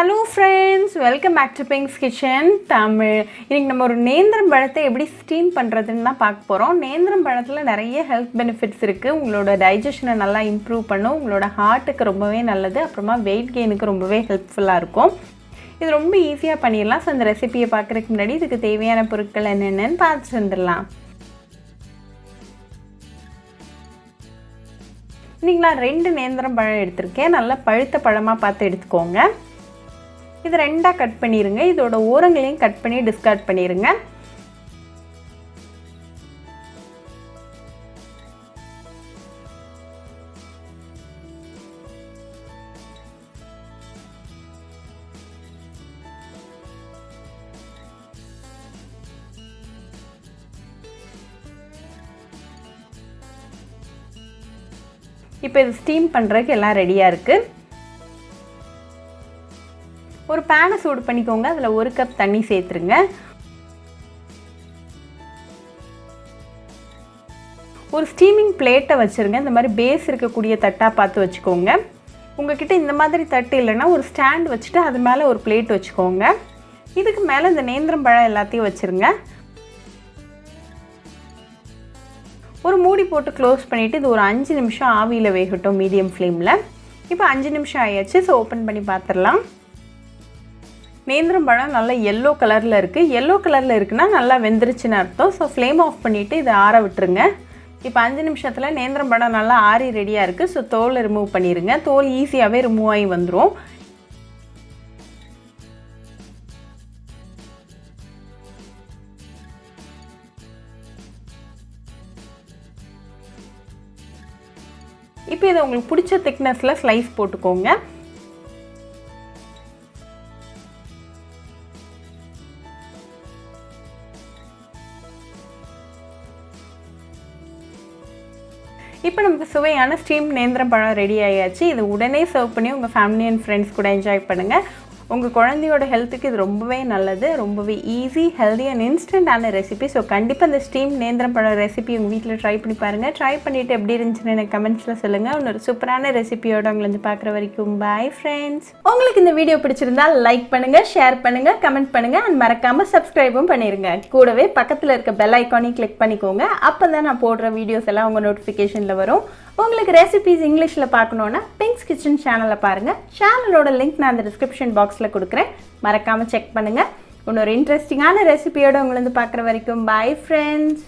Hello friends, welcome back to Pink's Kitchen Tamil. இன்னைக்கு நம்ம ஒரு நேந்திரம் பழத்தை எப்படி ஸ்டீம் பண்றதுன்னு தான் பார்க்க போறோம். நேந்திரம் பழத்துல நிறைய ஹெல்த் பெனிஃபிட்ஸ் இருக்கு. உங்களோட டைஜஷனை நல்லா இம்ப்ரூவ் பண்ணும். உங்களோட ஹார்ட்டுக்கு ரொம்பவே நல்லது. அப்புறமா வெயிட் கெயினுக்கு ரொம்பவே ஹெல்ப்ஃபுல்லா இருக்கும். இது ரொம்ப ஈஸியா பண்ணிடலாம். சோ அந்த ரெசிபியை பார்க்கறதுக்கு முன்னாடி இதுக்கு தேவையான பொருட்கள் என்னென்னன்னு பார்த்துட்டு வந்துடலாம். இன்னைக்கு நான் 2 நேந்திரம் பழம் எடுத்திருக்கேன். நல்லா பழுத்த பழமா பார்த்து எடுத்துக்கோங்க. இது ரெண்டா கட் பண்ணிருங்க. இதோட ஓரங்களையும் கட் பண்ணி டிஸ்கார்ட் பண்ணிருங்க. இப்போ இது ஸ்டீம் பண்றதுக்கு எல்லாம் ரெடியா இருக்கு. ஒரு pan சூடு பண்ணிக்கோங்க. அதுல 1 கப் தண்ணி சேர்த்துருங்க. ஒரு ஸ்டீமிங் பிளேட்டை வச்சிருங்க. இந்த மாதிரி பேஸ் இருக்கக்கூடிய தட்டா பார்த்து வச்சுக்கோங்க. உங்ககிட்ட இந்த மாதிரி தட்டு இல்லைன்னா ஒரு ஸ்டாண்ட் வச்சுட்டு அது மேலே ஒரு பிளேட் வச்சுக்கோங்க. இதுக்கு மேலே இந்த நேந்திரம் பழம் எல்லாத்தையும் வச்சுருங்க. ஒரு மூடி போட்டு க்ளோஸ் பண்ணிவிட்டு இது ஒரு 5 நிமிஷம் ஆவியில் வேகட்டும் மீடியம் ஃப்ளேமில். இப்போ 5 நிமிஷம் ஆயாச்சு. ஸோ ஓப்பன் பண்ணி பார்த்துடலாம். நேந்திரம் பழம் நல்லா எல்லோ கலரில் இருக்குது. எல்லோ கலரில் இருக்குன்னா நல்லா வெந்துருச்சுன்னு அர்த்தம். ஸோ ஃப்ளேம் ஆஃப் பண்ணிவிட்டு இதை ஆற விட்டுருங்க. இப்போ 5 நிமிஷத்தில் நேந்திரம் பழம் நல்லா ஆறி ரெடியாக இருக்குது. ஸோ தோலை ரிமூவ் பண்ணிடுங்க. தோல் ஈஸியாகவே ரிமூவ் ஆகி வந்துடும். இப்போ இதை உங்களுக்கு பிடிச்ச திக்னஸில் ஸ்லைஸ் போட்டுக்கோங்க. இப்போ நமக்கு சுவையான ஸ்டீம் நேந்திரம் பழம் ரெடி ஆயாச்சு. இது உடனே சர்வ் பண்ணி உங்கள் ஃபேமிலி அண்ட் ஃப்ரெண்ட்ஸ் கூட என்ஜாய் பண்ணுங்கள். உங்கள் குழந்தையோட ஹெல்த்துக்கு இது ரொம்பவே நல்லது. ரொம்பவே ஈஸி, ஹெல்தி அண்ட் இன்ஸ்டன்டான ரெசிபி. ஸோ கண்டிப்பாக இந்த ஸ்டீம் நேந்திரம் பழம் ரெசிபி உங்கள் வீட்டில் ட்ரை பண்ணி பாருங்கள். ட்ரை பண்ணிவிட்டு எப்படி இருந்துச்சுன்னு எனக்கு கமெண்ட்ஸில் சொல்லுங்கள். இன்னொரு சூப்பரான ரெசிபியோட உங்களை வந்து பார்க்குற வரைக்கும் பாய் ஃப்ரெண்ட்ஸ். உங்களுக்கு இந்த வீடியோ பிடிச்சிருந்தால் லைக் பண்ணுங்கள், ஷேர் பண்ணுங்கள், கமெண்ட் பண்ணுங்கள் அண்ட் மறக்காமல் சப்ஸ்கிரைபும் பண்ணிடுங்க. கூடவே பக்கத்தில் இருக்க பெல் ஐக்கானையும் கிளிக் பண்ணிக்கோங்க. அப்போ தான் நான் போடுற வீடியோஸ் எல்லாம் உங்கள் நோட்டிஃபிகேஷனில் வரும். உங்களுக்கு ரெசிபிஸ் இங்கிலீஷில் பார்க்கணுன்னா பிங்க்ஸ் கிச்சன் சேனலை பாருங்கள். சேனலோட லிங்க் நான் அந்த டிஸ்கிரிப்ஷன் பாக்ஸில் கொடுக்குறேன். மறக்காமல் செக் பண்ணுங்கள். இன்னொரு இன்ட்ரெஸ்டிங்கான ரெசிபியோடு உங்களை வந்து பார்க்குற வரைக்கும் பாய் ஃப்ரெண்ட்ஸ்.